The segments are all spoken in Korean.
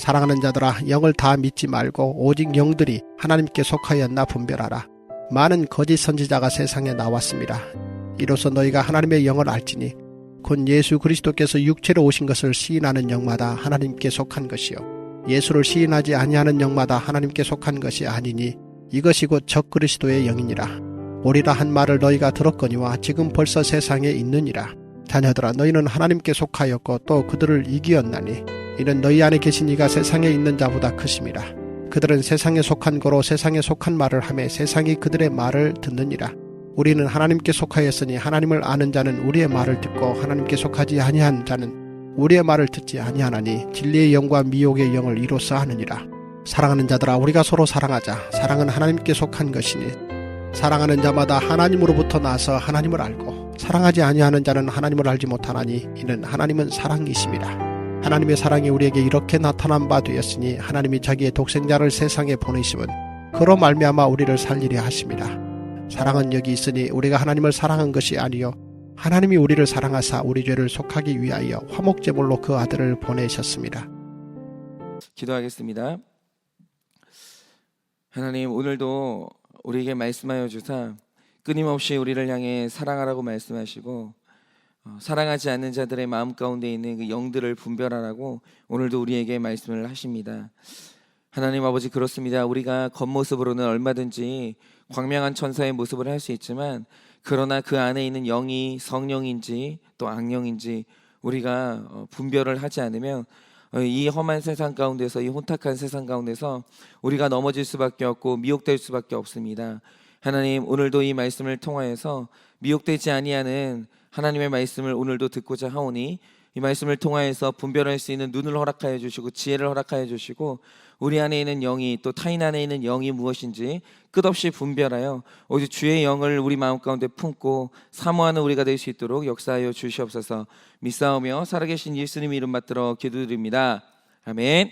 사랑하는 자들아, 영을 다 믿지 말고 오직 영들이 하나님께 속하였나 분별하라. 많은 거짓 선지자가 세상에 나왔습니다. 이로써 너희가 하나님의 영을 알지니 곧 예수 그리스도께서 육체로 오신 것을 시인하는 영마다 하나님께 속한 것이요 예수를 시인하지 아니하는 영마다 하나님께 속한 것이 아니니 이것이 곧 적그리스도의 영이니라. 오리라 한 말을 너희가 들었거니와 지금 벌써 세상에 있느니라. 자녀들아, 너희는 하나님께 속하였고 또 그들을 이기었나니 이는 너희 안에 계신 이가 세상에 있는 자보다 크심이라. 그들은 세상에 속한 거로 세상에 속한 말을 하며 세상이 그들의 말을 듣느니라. 우리는 하나님께 속하였으니 하나님을 아는 자는 우리의 말을 듣고 하나님께 속하지 아니한 자는 우리의 말을 듣지 아니하나니 진리의 영과 미혹의 영을 이로써 하느니라. 사랑하는 자들아, 우리가 서로 사랑하자. 사랑은 하나님께 속한 것이니 사랑하는 자마다 하나님으로부터 나서 하나님을 알고 사랑하지 아니하는 자는 하나님을 알지 못하나니 이는 하나님은 사랑이심이라. 하나님의 사랑이 우리에게 이렇게 나타난 바 되었으니 하나님이 자기의 독생자를 세상에 보내심은 그로 말미암아 우리를 살리려 하심이라. 사랑은 여기 있으니 우리가 하나님을 사랑한 것이 아니요 하나님이 우리를 사랑하사 우리 죄를 속하기 위하여 화목제물로 그 아들을 보내셨습니다. 기도하겠습니다. 하나님, 오늘도 우리에게 말씀하여 주사 끊임없이 우리를 향해 사랑하라고 말씀하시고 사랑하지 않는 자들의 마음 가운데 있는 그 영들을 분별하라고 오늘도 우리에게 말씀을 하십니다. 하나님 아버지, 그렇습니다. 우리가 겉모습으로는 얼마든지 광명한 천사의 모습을 할 수 있지만 그러나 그 안에 있는 영이 성령인지 또 악령인지 우리가 분별을 하지 않으면 이 험한 세상 가운데서, 이 혼탁한 세상 가운데서 우리가 넘어질 수밖에 없고 미혹될 수밖에 없습니다. 하나님, 오늘도 이 말씀을 통하여서 미혹되지 아니하는 하나님의 말씀을 오늘도 듣고자 하오니 이 말씀을 통하여서 분별할 수 있는 눈을 허락하여 주시고 지혜를 허락하여 주시고 우리 안에 있는 영이 또 타인 안에 있는 영이 무엇인지 끝없이 분별하여 오직 주의 영을 우리 마음 가운데 품고 사모하는 우리가 될 수 있도록 역사하여 주시옵소서. 믿사오며 살아계신 예수님 이름 받들어 기도드립니다. 아멘.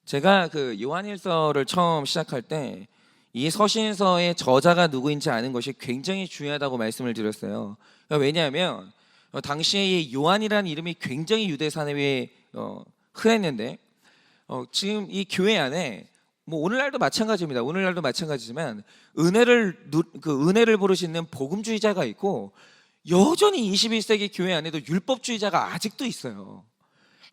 제가 그 요한일서를 처음 시작할 때 이 서신서의 저자가 누구인지 아는 것이 굉장히 중요하다고 말씀을 드렸어요. 왜냐하면 당시에 이 요한이라는 이름이 굉장히 유대 사회에 흔했는데 지금 이 교회 안에 뭐 오늘날도 마찬가지입니다. 오늘날도 마찬가지지만 은혜를 부르시는 복음주의자가 있고 여전히 21세기 교회 안에도 율법주의자가 아직도 있어요.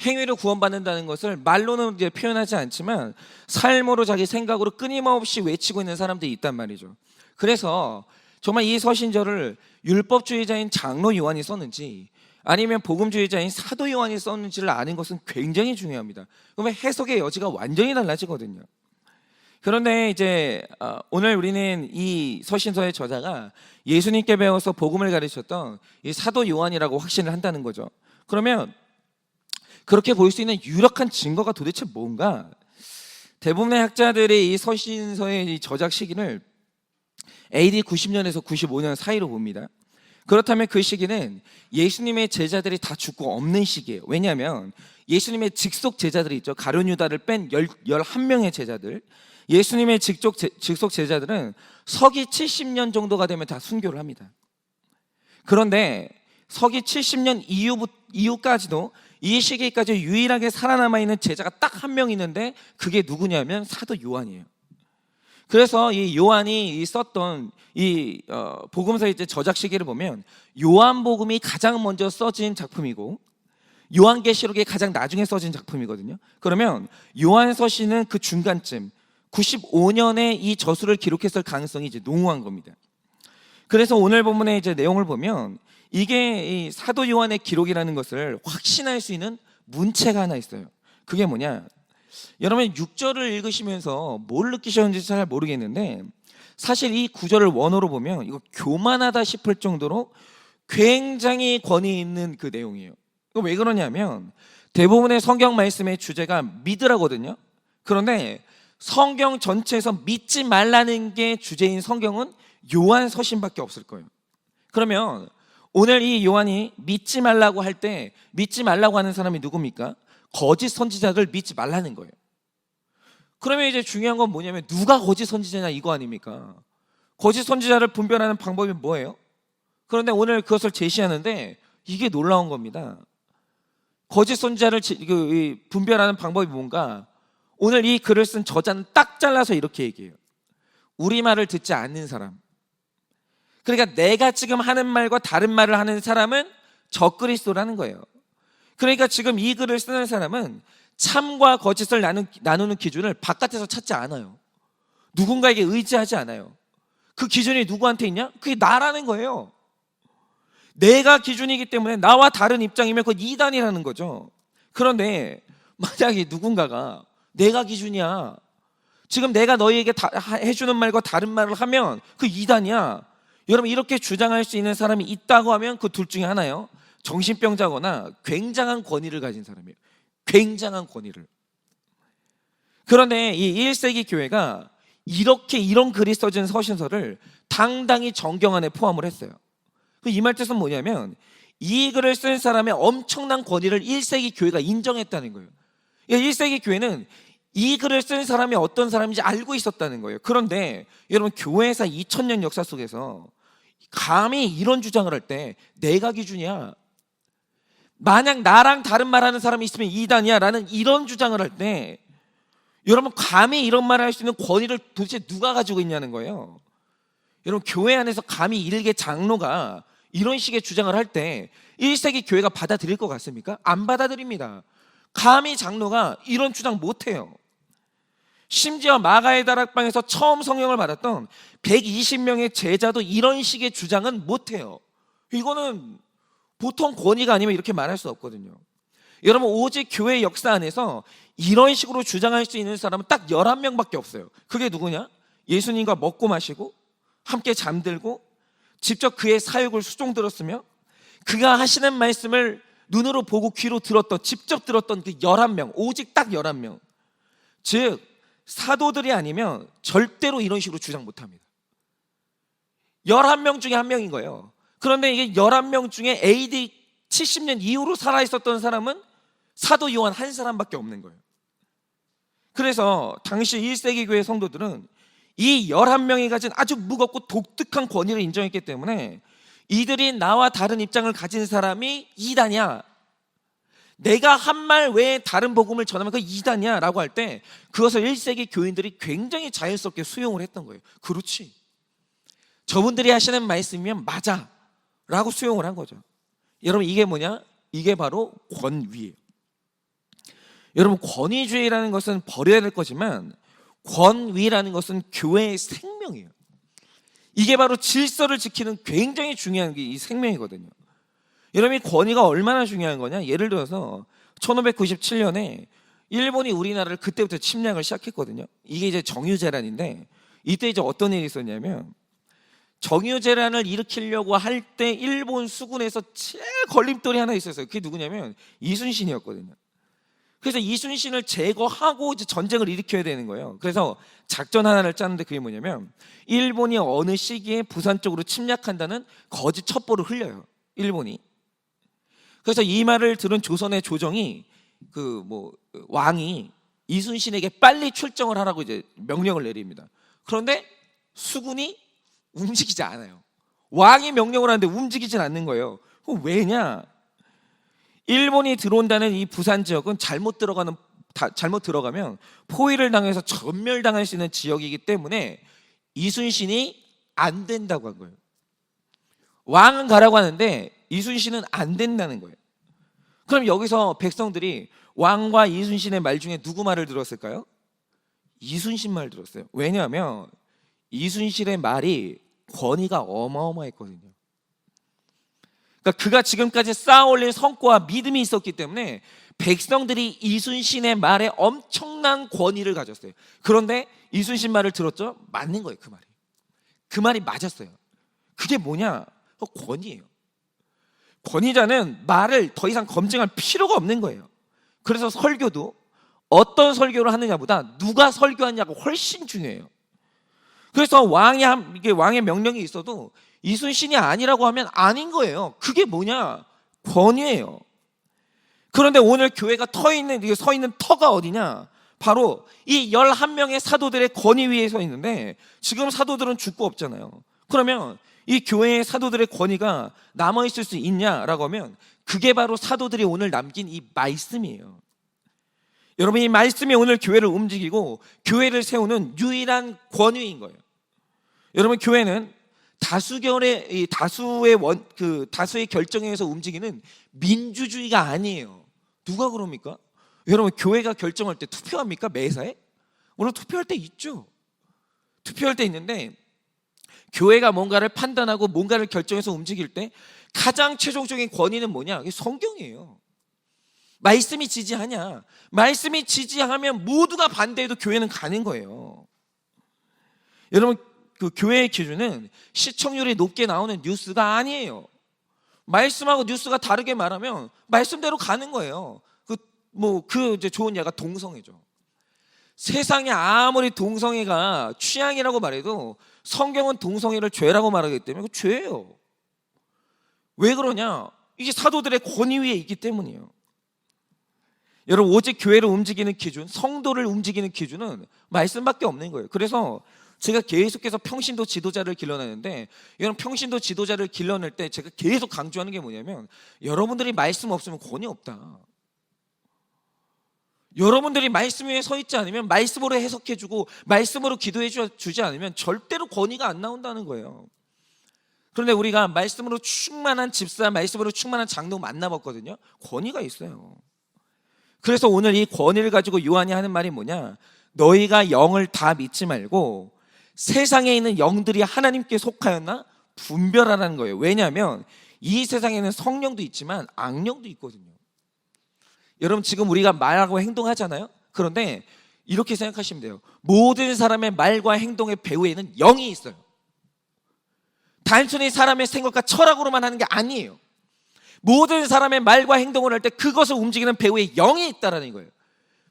행위로 구원받는다는 것을 말로는 이제 표현하지 않지만 삶으로 자기 생각으로 끊임없이 외치고 있는 사람들이 있단 말이죠. 그래서 정말 이 서신서를 율법주의자인 장로 요한이 썼는지 아니면 복음주의자인 사도 요한이 썼는지를 아는 것은 굉장히 중요합니다. 그러면 해석의 여지가 완전히 달라지거든요. 그런데 이제 오늘 우리는 이 서신서의 저자가 예수님께 배워서 복음을 가르쳤던 이 사도 요한이라고 확신을 한다는 거죠. 그러면 그렇게 볼 수 있는 유력한 증거가 도대체 뭔가? 대부분의 학자들이 이 서신서의 이 저작 시기를 AD 90년에서 95년 사이로 봅니다. 그렇다면 그 시기는 예수님의 제자들이 다 죽고 없는 시기예요. 왜냐하면 예수님의 직속 제자들이 있죠. 가룟 유다를 뺀 11명의 제자들, 예수님의 직속 제자들은 서기 70년 정도가 되면 다 순교를 합니다. 그런데 서기 70년 이후까지도 이 시기까지 유일하게 살아남아 있는 제자가 딱 한 명 있는데 그게 누구냐면 사도 요한이에요. 그래서 이 요한이 썼던 이 복음서의 저작 시기를 보면 요한복음이 가장 먼저 써진 작품이고 요한계시록이 가장 나중에 써진 작품이거든요. 그러면 요한서신은 그 중간쯤 95년에 이 저수를 기록했을 가능성이 이제 농후한 겁니다. 그래서 오늘 본문의 이제 내용을 보면 이게 이 사도 요한의 기록이라는 것을 확신할 수 있는 문체가 하나 있어요. 그게 뭐냐? 여러분 6절을 읽으시면서 뭘 느끼셨는지 잘 모르겠는데 사실 이 구절을 원어로 보면 이거 교만하다 싶을 정도로 굉장히 권위 있는 그 내용이에요. 이거 왜 그러냐면 대부분의 성경 말씀의 주제가 믿으라거든요. 그런데 성경 전체에서 믿지 말라는 게 주제인 성경은 요한 서신밖에 없을 거예요. 그러면 오늘 이 요한이 믿지 말라고 할 때 믿지 말라고 하는 사람이 누굽니까? 거짓 선지자들 믿지 말라는 거예요. 그러면 이제 중요한 건 뭐냐면 누가 거짓 선지자냐 이거 아닙니까? 거짓 선지자를 분별하는 방법이 뭐예요? 그런데 오늘 그것을 제시하는데 이게 놀라운 겁니다. 거짓 선지자를 분별하는 방법이 뭔가? 오늘 이 글을 쓴 저자는 딱 잘라서 이렇게 얘기해요. 우리말을 듣지 않는 사람. 그러니까 내가 지금 하는 말과 다른 말을 하는 사람은 적그리스도라는 거예요. 그러니까 지금 이 글을 쓰는 사람은 참과 거짓을 나누는 기준을 바깥에서 찾지 않아요. 누군가에게 의지하지 않아요. 그 기준이 누구한테 있냐? 그게 나라는 거예요. 내가 기준이기 때문에 나와 다른 입장이면 그건 이단이라는 거죠. 그런데 만약에 누군가가 내가 기준이야, 지금 내가 너희에게 해주는 말과 다른 말을 하면 그 이단이야, 여러분 이렇게 주장할 수 있는 사람이 있다고 하면 그 둘 중에 하나요. 정신병자거나 굉장한 권위를 가진 사람이에요. 굉장한 권위를. 그런데 이 1세기 교회가 이런 글이 써진 서신서를 당당히 정경 안에 포함을 했어요. 이 말 뜻은 뭐냐면 이 글을 쓴 사람의 엄청난 권위를 1세기 교회가 인정했다는 거예요. 1세기 교회는 이 글을 쓴 사람이 어떤 사람인지 알고 있었다는 거예요. 그런데 여러분 교회사 2000년 역사 속에서 감히 이런 주장을 할 때 내가 기준이야, 만약 나랑 다른 말하는 사람이 있으면 이단이야 라는 이런 주장을 할 때 여러분 감히 이런 말을 할 수 있는 권위를 도대체 누가 가지고 있냐는 거예요. 여러분 교회 안에서 감히 일개 장로가 이런 식의 주장을 할 때 1세기 교회가 받아들일 것 같습니까? 안 받아들입니다. 감히 장로가 이런 주장 못해요. 심지어 마가의 다락방에서 처음 성령을 받았던 120명의 제자도 이런 식의 주장은 못해요. 이거는 보통 권위가 아니면 이렇게 말할 수 없거든요. 여러분 오직 교회 역사 안에서 이런 식으로 주장할 수 있는 사람은 딱 11명밖에 없어요. 그게 누구냐? 예수님과 먹고 마시고 함께 잠들고 직접 그의 사역을 수종 들었으며 그가 하시는 말씀을 눈으로 보고 귀로 들었던, 직접 들었던 그 11명, 오직 딱 11명. 즉 사도들이 아니면 절대로 이런 식으로 주장 못합니다. 11명 중에 한 명인 거예요. 그런데 이게 11명 중에 AD 70년 이후로 살아있었던 사람은 사도 요한 한 사람밖에 없는 거예요. 그래서 당시 1세기 교회 성도들은 이 11명이 가진 아주 무겁고 독특한 권위를 인정했기 때문에 이들이 나와 다른 입장을 가진 사람이 이단이야, 내가 한 말 외에 다른 복음을 전하면 그 이단이야 라고 할 때 그것을 1세기 교인들이 굉장히 자연스럽게 수용을 했던 거예요. 그렇지, 저분들이 하시는 말씀이면 맞아 라고 수용을 한 거죠. 여러분 이게 뭐냐? 이게 바로 권위예요. 여러분 권위주의라는 것은 버려야 될 거지만 권위라는 것은 교회의 생명이에요. 이게 바로 질서를 지키는 굉장히 중요한 게 이 생명이거든요. 여러분 이 권위가 얼마나 중요한 거냐? 예를 들어서 1597년에 일본이 우리나라를 그때부터 침략을 시작했거든요. 이게 이제 정유재란인데 이때 이제 어떤 일이 있었냐면 정유재란을 일으키려고 할 때 일본 수군에서 제일 걸림돌이 하나 있었어요. 그게 누구냐면 이순신이었거든요. 그래서 이순신을 제거하고 이제 전쟁을 일으켜야 되는 거예요. 그래서 작전 하나를 짜는데 그게 뭐냐면 일본이 어느 시기에 부산 쪽으로 침략한다는 거짓 첩보를 흘려요, 일본이. 그래서 이 말을 들은 조선의 조정이 왕이 이순신에게 빨리 출정을 하라고 이제 명령을 내립니다. 그런데 수군이 움직이지 않아요. 왕이 명령을 하는데 움직이질 않는 거예요. 왜냐? 일본이 들어온다는 이 부산 지역은 잘못 들어가면 포위를 당해서 전멸당할 수 있는 지역이기 때문에 이순신이 안 된다고 한 거예요. 왕은 가라고 하는데 이순신은 안 된다는 거예요. 그럼 여기서 백성들이 왕과 이순신의 말 중에 누구 말을 들었을까요? 이순신 말 들었어요. 왜냐하면 이순신의 말이 권위가 어마어마했거든요. 그러니까 그가 지금까지 쌓아올린 성과와 믿음이 있었기 때문에 백성들이 이순신의 말에 엄청난 권위를 가졌어요. 그런데 이순신 말을 들었죠? 맞는 거예요. 그 말이 맞았어요. 그게 뭐냐? 권위예요. 권위자는 말을 더 이상 검증할 필요가 없는 거예요. 그래서 설교도 어떤 설교를 하느냐보다 누가 설교하냐가 훨씬 중요해요. 그래서 왕의 명령이 있어도 이순신이 아니라고 하면 아닌 거예요. 그게 뭐냐? 권위예요. 그런데 오늘 교회가 서 있는 터가 어디냐? 바로 이 11명의 사도들의 권위 위에 서 있는데 지금 사도들은 죽고 없잖아요. 그러면 이 교회의 사도들의 권위가 남아있을 수 있냐라고 하면 그게 바로 사도들이 오늘 남긴 이 말씀이에요. 여러분, 이 말씀이 오늘 교회를 움직이고 교회를 세우는 유일한 권위인 거예요. 여러분, 교회는 다수의 결정에 의해서 움직이는 민주주의가 아니에요. 누가 그럽니까? 여러분, 교회가 결정할 때 투표합니까? 매사에? 물론 투표할 때 있죠. 투표할 때 있는데, 교회가 뭔가를 판단하고 뭔가를 결정해서 움직일 때 가장 최종적인 권위는 뭐냐? 이게 성경이에요. 말씀이 지지하냐? 말씀이 지지하면 모두가 반대해도 교회는 가는 거예요. 여러분, 그 교회의 기준은 시청률이 높게 나오는 뉴스가 아니에요. 말씀하고 뉴스가 다르게 말하면 말씀대로 가는 거예요. 이제 좋은 예가 동성애죠. 세상에 아무리 동성애가 취향이라고 말해도 성경은 동성애를 죄라고 말하기 때문에 그 죄예요. 왜 그러냐? 이게 사도들의 권위 위에 있기 때문이에요. 여러분, 오직 교회를 움직이는 기준, 성도를 움직이는 기준은 말씀밖에 없는 거예요. 그래서 제가 계속해서 평신도 지도자를 길러내는데, 여러분, 평신도 지도자를 길러낼 때 제가 계속 강조하는 게 뭐냐면, 여러분들이 말씀 없으면 권위 없다. 여러분들이 말씀 위에 서 있지 않으면, 말씀으로 해석해주고 말씀으로 기도해 주지 않으면 절대로 권위가 안 나온다는 거예요. 그런데 우리가 말씀으로 충만한 집사, 말씀으로 충만한 장로 만나봤거든요. 권위가 있어요. 그래서 오늘 이 권위를 가지고 요한이 하는 말이 뭐냐? 너희가 영을 다 믿지 말고 세상에 있는 영들이 하나님께 속하였나 분별하라는 거예요. 왜냐하면 이 세상에는 성령도 있지만 악령도 있거든요. 여러분, 지금 우리가 말하고 행동하잖아요. 그런데 이렇게 생각하시면 돼요. 모든 사람의 말과 행동의 배후에는 영이 있어요. 단순히 사람의 생각과 철학으로만 하는 게 아니에요. 모든 사람의 말과 행동을 할 때 그것을 움직이는 배후에 영이 있다는 거예요.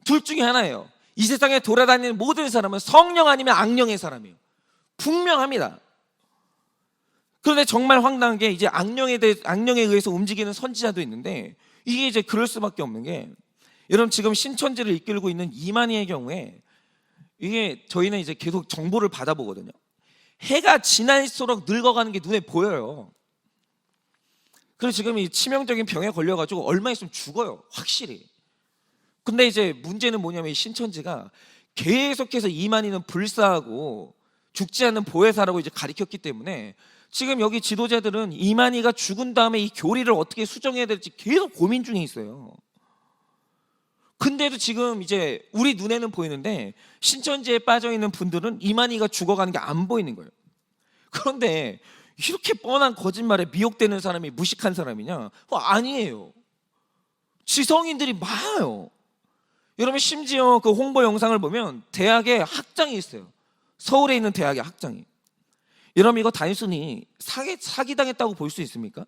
둘 중에 하나예요. 이 세상에 돌아다니는 모든 사람은 성령 아니면 악령의 사람이에요. 분명합니다. 그런데 정말 황당한 게, 이제 악령에 의해서 움직이는 선지자도 있는데, 이게 이제 그럴 수밖에 없는 게, 여러분, 지금 신천지를 이끌고 있는 이만희의 경우에 이게 저희는 이제 계속 정보를 받아보거든요. 해가 지날수록 늙어가는 게 눈에 보여요. 그래서 지금 이 치명적인 병에 걸려가지고 얼마 있으면 죽어요, 확실히. 근데 이제 문제는 뭐냐면, 이 신천지가 계속해서 이만희는 불사하고 죽지 않는 보혜사라고 이제 가리켰기 때문에 지금 여기 지도자들은 이만희가 죽은 다음에 이 교리를 어떻게 수정해야 될지 계속 고민 중에 있어요. 근데도 지금 이제 우리 눈에는 보이는데 신천지에 빠져있는 분들은 이만희가 죽어가는 게 안 보이는 거예요. 그런데 이렇게 뻔한 거짓말에 미혹되는 사람이 무식한 사람이냐? 아니에요. 지성인들이 많아요. 여러분, 심지어 그 홍보 영상을 보면 대학에 학장이 있어요. 서울에 있는 대학의 학장이. 여러분, 이거 단순히 사기당했다고 볼 수 있습니까?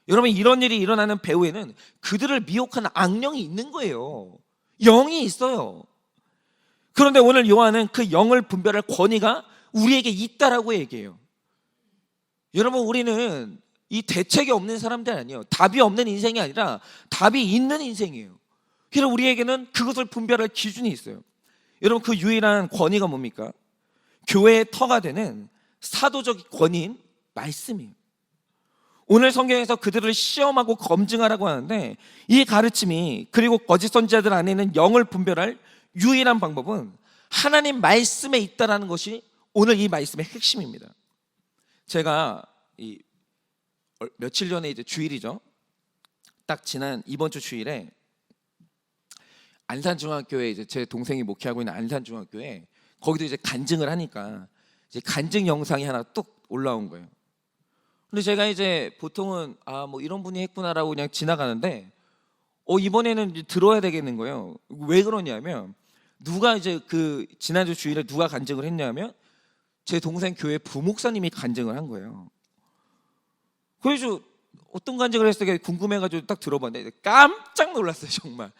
여러분, 이런 일이 일어나는 배후에는 그들을 미혹하는 악령이 있는 거예요. 영이 있어요. 그런데 오늘 요한은 그 영을 분별할 권위가 우리에게 있다라고 얘기해요. 여러분, 우리는 이 대책이 없는 사람들 아니에요. 답이 없는 인생이 아니라 답이 있는 인생이에요. 그래서 우리에게는 그것을 분별할 기준이 있어요. 여러분, 그 유일한 권위가 뭡니까? 교회의 터가 되는 사도적 권위인 말씀이에요. 오늘 성경에서 그들을 시험하고 검증하라고 하는데, 이 가르침이, 그리고 거짓 선지자들 안에 있는 영을 분별할 유일한 방법은 하나님 말씀에 있다라는 것이 오늘 이 말씀의 핵심입니다. 제가 며칠 전에 이제 주일이죠. 딱 지난 이번 주 주일에 안산중학교에 이제 제 동생이 목회하고 있는 안산중학교에, 거기도 이제 간증을 하니까 이제 간증 영상이 하나 뚝 올라온 거예요. 근데 제가 이제 보통은 뭐 이런 분이 했구나라고 그냥 지나가는데, 이번에는 이제 들어야 되겠는 거예요. 왜 그러냐면, 누가 이제 그 지난주 주일에 누가 간증을 했냐면 제 동생 교회 부목사님이 간증을 한 거예요. 그래서 어떤 간증을 했을까 궁금해가지고 딱 들어봤는데 깜짝 놀랐어요, 정말.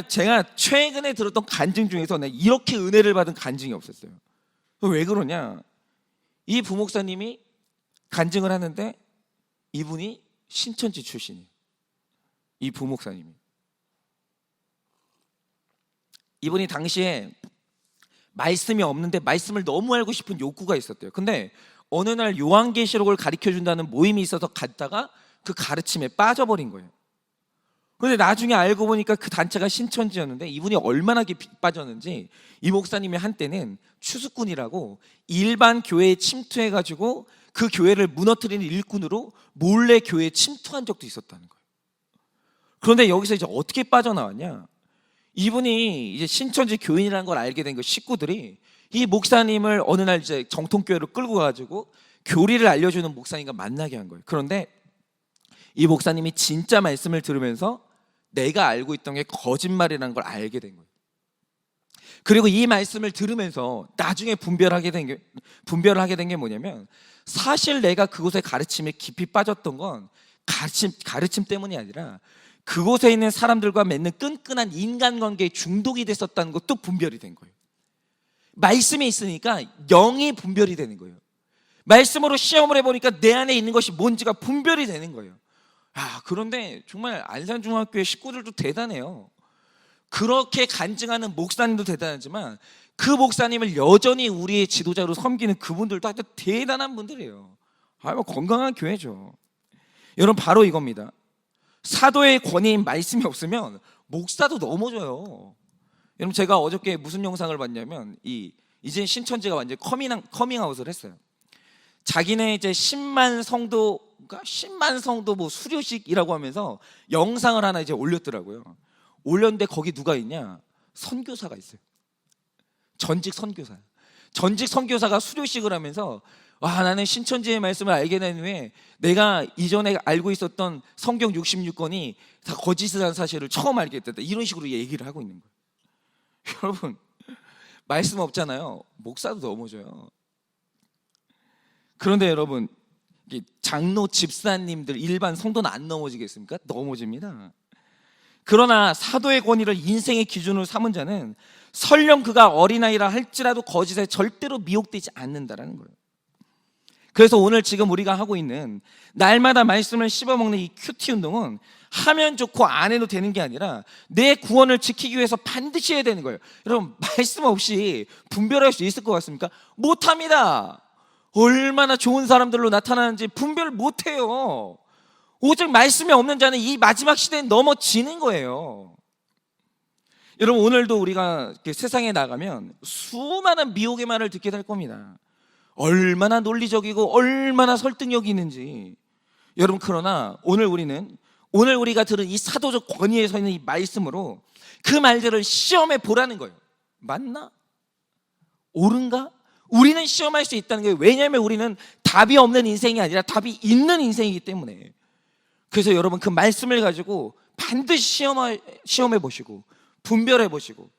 제가 최근에 들었던 간증 중에서 내가 이렇게 은혜를 받은 간증이 없었어요. 왜 그러냐? 이 부목사님이 간증을 하는데 이분이 신천지 출신이에요. 이 부목사님이. 이분이 당시에 말씀이 없는데 말씀을 너무 알고 싶은 욕구가 있었대요. 근데 어느 날 요한계시록을 가르쳐준다는 모임이 있어서 갔다가 그 가르침에 빠져버린 거예요. 근데 나중에 알고 보니까 그 단체가 신천지였는데 이분이 얼마나 깊이 빠졌는지 이 목사님이 한때는 추수꾼이라고 일반 교회에 침투해가지고 그 교회를 무너뜨리는 일꾼으로 몰래 교회에 침투한 적도 있었다는 거예요. 그런데 여기서 이제 어떻게 빠져나왔냐? 이분이 이제 신천지 교인이라는 걸 알게 된 그 식구들이 이 목사님을 어느 날 이제 정통교회로 끌고 가가지고 교리를 알려주는 목사님과 만나게 한 거예요. 그런데 이 목사님이 진짜 말씀을 들으면서 내가 알고 있던 게 거짓말이라는 걸 알게 된 거예요. 그리고 이 말씀을 들으면서 나중에 분별을 하게 된 게 뭐냐면, 사실 내가 그곳의 가르침에 깊이 빠졌던 건 가르침 때문이 아니라 그곳에 있는 사람들과 맺는 끈끈한 인간관계에 중독이 됐었다는 것도 분별이 된 거예요. 말씀이 있으니까 영이 분별이 되는 거예요. 말씀으로 시험을 해보니까 내 안에 있는 것이 뭔지가 분별이 되는 거예요. 그런데 정말 안산중학교의 식구들도 대단해요. 그렇게 간증하는 목사님도 대단하지만 그 목사님을 여전히 우리의 지도자로 섬기는 그분들도 아주 대단한 분들이에요. 건강한 교회죠. 여러분, 바로 이겁니다. 사도의 권위인 말씀이 없으면 목사도 넘어져요. 여러분, 제가 어저께 무슨 영상을 봤냐면 이제 신천지가 완전 커밍아웃을 했어요. 자기네 이제 10만 성도 뭐 수료식이라고 하면서 영상을 하나 이제 올렸더라고요. 올렸는데 거기 누가 있냐? 선교사가 있어요. 전직 선교사가 수료식을 하면서 나는 신천지의 말씀을 알게 된 후에 내가 이전에 알고 있었던 성경 66권이 다 거짓이라는 사실을 처음 알게 됐다, 이런 식으로 얘기를 하고 있는 거예요. 여러분, 말씀 없잖아요. 목사도 넘어져요. 그런데 여러분, 장로 집사님들, 일반 성도는 안 넘어지겠습니까? 넘어집니다. 그러나 사도의 권위를 인생의 기준으로 삼은 자는 설령 그가 어린아이라 할지라도 거짓에 절대로 미혹되지 않는다라는 거예요. 그래서 오늘 지금 우리가 하고 있는 날마다 말씀을 씹어먹는 이 큐티 운동은 하면 좋고 안 해도 되는 게 아니라 내 구원을 지키기 위해서 반드시 해야 되는 거예요. 여러분, 말씀 없이 분별할 수 있을 것 같습니까? 못합니다. 얼마나 좋은 사람들로 나타나는지 분별을 못해요. 오직 말씀이 없는 자는 이 마지막 시대에 넘어지는 거예요. 여러분, 오늘도 우리가 세상에 나가면 수많은 미혹의 말을 듣게 될 겁니다. 얼마나 논리적이고 얼마나 설득력이 있는지. 여러분, 그러나 오늘 우리가 들은 이 사도적 권위에 서 있는 이 말씀으로 그 말들을 시험해 보라는 거예요. 맞나? 옳은가? 우리는 시험할 수 있다는 거예요. 왜냐하면 우리는 답이 없는 인생이 아니라 답이 있는 인생이기 때문에. 그래서 여러분, 그 말씀을 가지고 반드시 시험해 보시고 분별해 보시고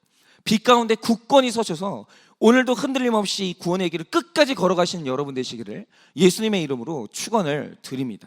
빛 가운데 굳건히 서셔서 오늘도 흔들림 없이 구원의 길을 끝까지 걸어가시는 여러분 되시기를 예수님의 이름으로 축원을 드립니다.